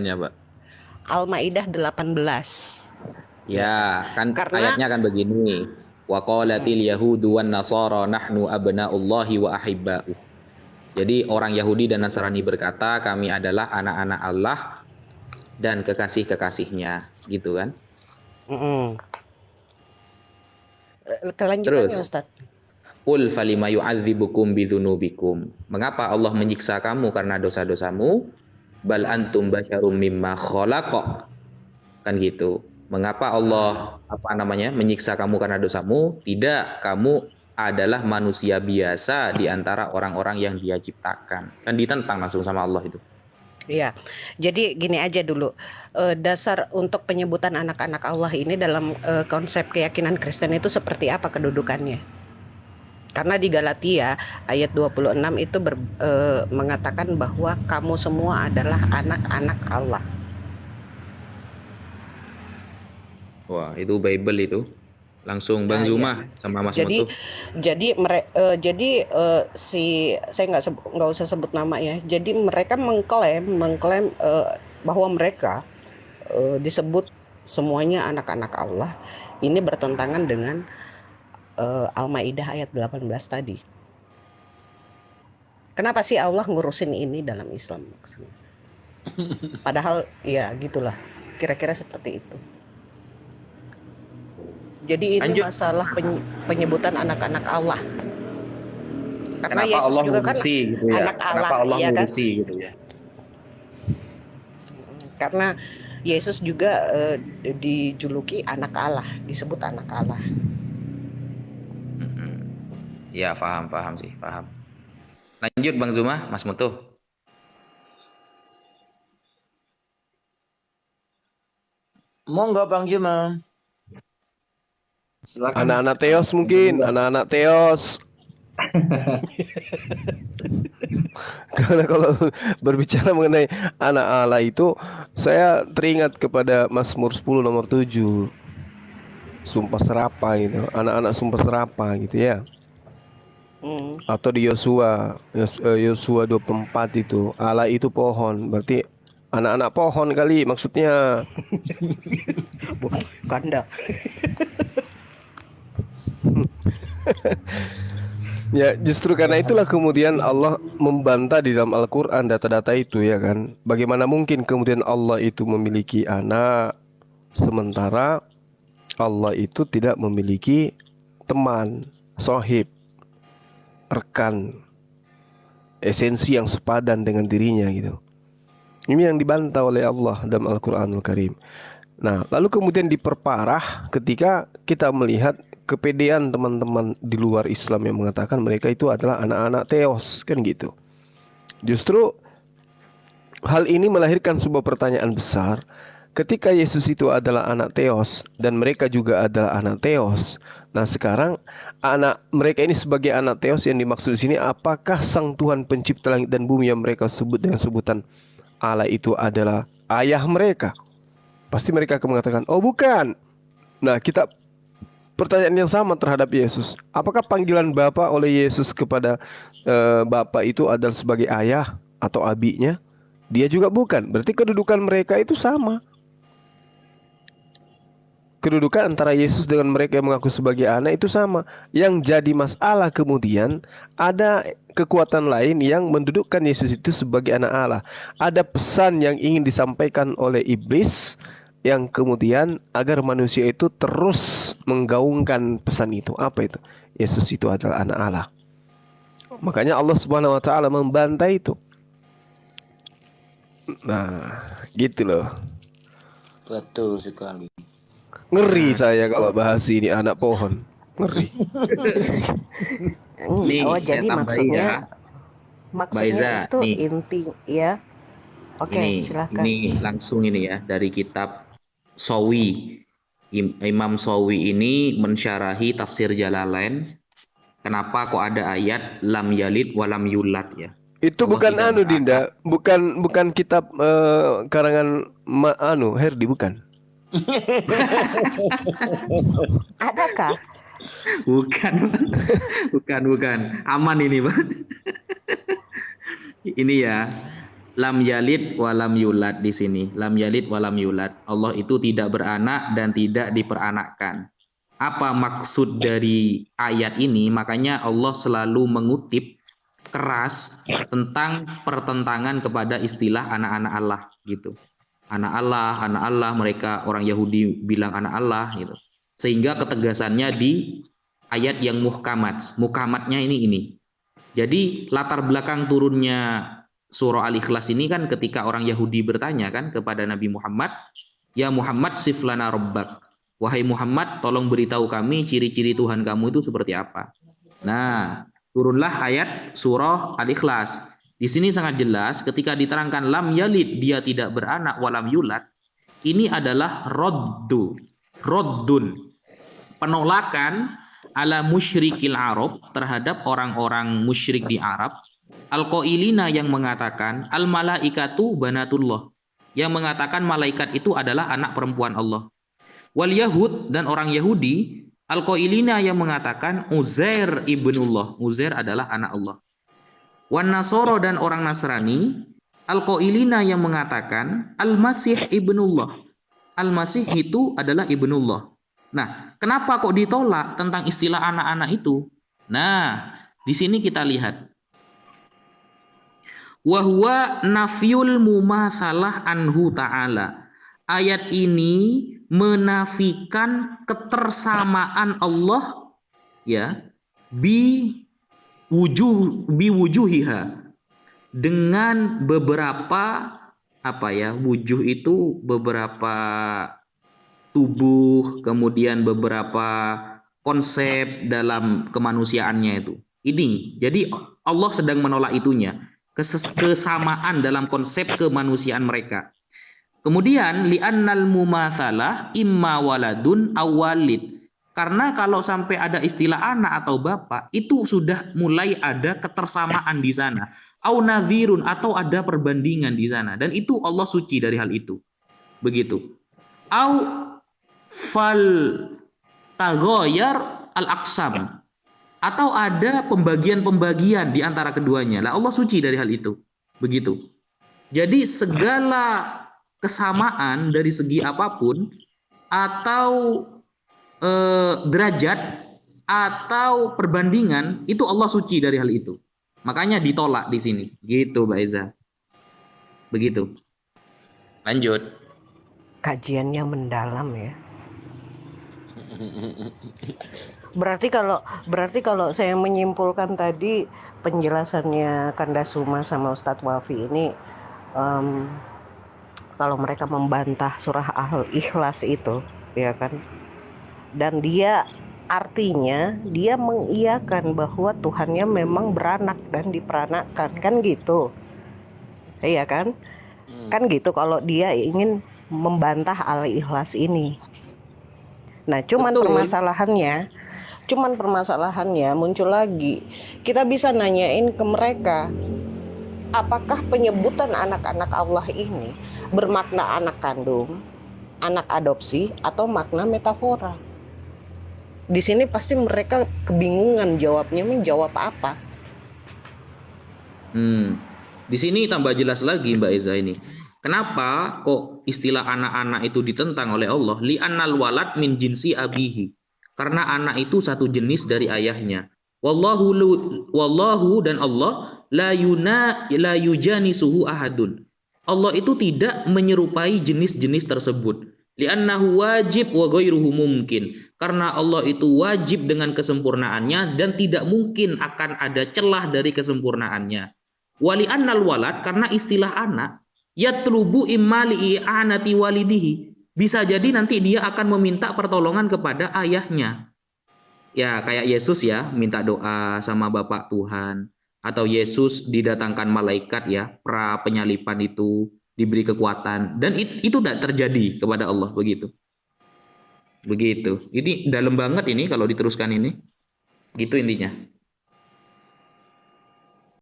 Pak? Al-Maidah 18. Ya, kan Karena ayatnya kan begini. Wa qalatil yahudu wan nasara nahnu abna'ullahi wa ahibba'u. Jadi orang Yahudi dan Nasrani berkata, kami adalah anak-anak Allah dan kekasih-kekasihnya, gitu kan? mm-mm. Kelanjutannya Terus, Ustadz. qul falima yu'adzibukum bidzunubikum. Mengapa Allah menyiksa kamu karena dosa-dosamu? Bal antum basyarum mimma khalaqa. Kan gitu. Mengapa Allah menyiksa kamu karena dosamu? Tidak, kamu adalah manusia biasa di antara orang-orang yang Dia ciptakan. Kan ditentang langsung sama Allah itu. Iya, jadi gini aja dulu, dasar untuk penyebutan anak-anak Allah ini dalam konsep keyakinan Kristen itu seperti apa kedudukannya? Karena di Galatia ayat 26 itu mengatakan bahwa kamu semua adalah anak-anak Allah. Wah, itu Bible itu. Langsung Bang Zuma sama Mas Jadi Mutu. saya nggak usah sebut nama ya. Jadi mereka mengklaim bahwa mereka disebut semuanya anak-anak Allah. Ini bertentangan dengan Al-Maidah ayat 18 tadi. Kenapa sih Allah ngurusin ini dalam Islam? Padahal ya gitulah. Kira-kira seperti itu. Jadi ini masalah penyebutan anak-anak Allah. Karena Kenapa Yesus Allah juga kan gitu ya? anak Allah, Kenapa Allah ya kan? gitu ya? Karena Yesus juga dijuluki anak Allah, disebut anak Allah. Ya, paham sih, paham. Lanjut Bang Zuma, Mas Mutu. Monggo Bang Zuma. Silakan. Anak-anak Teos mungkin, anak-anak Teos. Karena kalau berbicara mengenai anak Allah itu, saya teringat kepada Mazmur 10 nomor 7. Sumpah serapah gitu, anak-anak sumpah serapah gitu ya. Atau di Yosua 24 itu, Allah itu pohon, berarti anak-anak pohon kali maksudnya. Kanda. Ya justru karena itulah kemudian Allah membantah di dalam Al-Quran data-data itu ya kan. Bagaimana mungkin kemudian Allah itu memiliki anak sementara Allah itu tidak memiliki teman, sohib, rekan, esensi yang sepadan dengan dirinya gitu. Ini yang dibantah oleh Allah dalam Al-Quranul Karim. Nah, lalu kemudian diperparah ketika kita melihat kepedean teman-teman di luar Islam yang mengatakan mereka itu adalah anak-anak Theos, kan gitu. Justru hal ini melahirkan sebuah pertanyaan besar. Ketika Yesus itu adalah anak Theos dan mereka juga adalah anak Theos. Nah, sekarang anak mereka ini sebagai anak Theos yang dimaksud di sini, apakah Sang Tuhan Pencipta langit dan bumi yang mereka sebut dengan sebutan Allah itu adalah ayah mereka? Pasti mereka akan mengatakan, oh bukan. Nah, kita pertanyaan yang sama terhadap Yesus. Apakah panggilan Bapa oleh Yesus kepada Bapa itu adalah sebagai ayah atau abinya? Dia juga bukan. Berarti kedudukan mereka itu sama. Kedudukan antara Yesus dengan mereka yang mengaku sebagai anak itu sama. Yang jadi masalah kemudian ada kekuatan lain yang mendudukkan Yesus itu sebagai anak Allah. Ada pesan yang ingin disampaikan oleh iblis yang kemudian agar manusia itu terus menggaungkan pesan itu. Apa itu? Yesus itu adalah anak Allah. Makanya Allah Subhanahu wa taala membantah itu. Nah, gitu loh. Betul sekali. Ngeri saya kalau bahas ini anak pohon. Ngeri. Jadi maksudnya itu nih. Inti ya. Oke, silakan. Ini langsung ini ya dari kitab Sawi. Imam Sawi ini mensyarahi tafsir Jalalain. Kenapa kok ada ayat lam yalid walam yulad ya? Itu bukan Dinda, bukan kitab karangan Herdi bukan? Adakah? Bukan. Aman ini, Bang. Ini ya. lam yalid wa lam yulad di sini. Lam yalid wa lam yulad. Allah itu tidak beranak dan tidak diperanakkan. Apa maksud dari ayat ini? Makanya Allah selalu mengutip keras tentang pertentangan kepada istilah anak-anak Allah gitu. Anak Allah, mereka orang Yahudi bilang anak Allah gitu. Sehingga ketegasannya di ayat yang muhkamat. Muhkamatnya ini. Jadi latar belakang turunnya surah Al-Ikhlas ini kan ketika orang Yahudi bertanya kan kepada Nabi Muhammad, "Ya Muhammad siflana rabbak." Wahai Muhammad, tolong beritahu kami ciri-ciri Tuhan kamu itu seperti apa. Nah, turunlah ayat surah Al-Ikhlas. Di sini sangat jelas ketika diterangkan lam yalid, dia tidak beranak, walam yulad. Ini adalah roddun, penolakan ala musyrikil Arab terhadap orang-orang musyrik di Arab. Al-qailina yang mengatakan al malaikatu banatullah, yang mengatakan malaikat itu adalah anak perempuan Allah. Wal Yahud dan orang Yahudi al-qailina yang mengatakan Uzair ibnullah, Uzair adalah anak Allah. Wan Nasoro dan orang Nasrani al-qailina yang mengatakan al-Masih ibnullah, al-Masih itu adalah ibnullah. Nah, kenapa kok ditolak tentang istilah anak-anak itu? Nah, di sini kita lihat wa huwa nafyul mumatsalah anhu ta'ala. Ayat ini menafikan ketersamaan Allah ya bi wujuhiha, dengan beberapa wujuh itu beberapa tubuh, kemudian beberapa konsep dalam kemanusiaannya itu. Ini jadi Allah sedang menolak itunya, kesamaan dalam konsep kemanusiaan mereka. Kemudian li'annal mumatsalah imma waladun awalid. Karena kalau sampai ada istilah anak atau bapak, itu sudah mulai ada ketersamaan di sana. Au nazirun, atau ada perbandingan di sana. Dan itu Allah suci dari hal itu. Begitu. Au fal taghayyar al-aqsam, atau ada pembagian-pembagian di antara keduanya. Lah Allah suci dari hal itu. Begitu. Jadi segala kesamaan dari segi apapun atau derajat atau perbandingan itu Allah suci dari hal itu. Makanya ditolak di sini. Gitu, Mbak Eza. Begitu. Lanjut. Kajiannya mendalam ya. Berarti kalau saya menyimpulkan tadi penjelasannya Kanda Suma sama Ustadz Wafi ini, kalau mereka membantah surah Al-Ikhlas itu, ya kan, dan dia artinya dia mengiyakan bahwa Tuhannya memang beranak dan diperanakkan, kan gitu, iya kan? Kan gitu kalau dia ingin membantah Al-Ikhlas ini. Nah, cuman permasalahannya muncul lagi. Kita bisa nanyain ke mereka, apakah penyebutan anak-anak Allah ini bermakna anak kandung, anak adopsi, atau makna metafora? Di sini pasti mereka kebingungan jawabnya, menjawab apa? Di sini tambah jelas lagi Mbak Eza ini. Kenapa kok istilah anak-anak itu ditentang oleh Allah? Li'annal walad min jinsi abihi. Karena anak itu satu jenis dari ayahnya. Wallahu dan Allah la yujanisuhu ahadun. Allah itu tidak menyerupai jenis-jenis tersebut. Li'annahu wajib wa ghairuhu mumkin. Karena Allah itu wajib dengan kesempurnaannya dan tidak mungkin akan ada celah dari kesempurnaannya. Wali'annal walad, karena istilah anak yatlubu imma li'anati walidihi. Bisa jadi nanti dia akan meminta pertolongan kepada ayahnya. Ya, kayak Yesus ya, minta doa sama Bapak Tuhan. Atau Yesus didatangkan malaikat ya, pra penyalipan itu, diberi kekuatan. Dan itu tidak terjadi kepada Allah, begitu. Begitu. Ini dalam banget ini kalau diteruskan ini. Gitu intinya.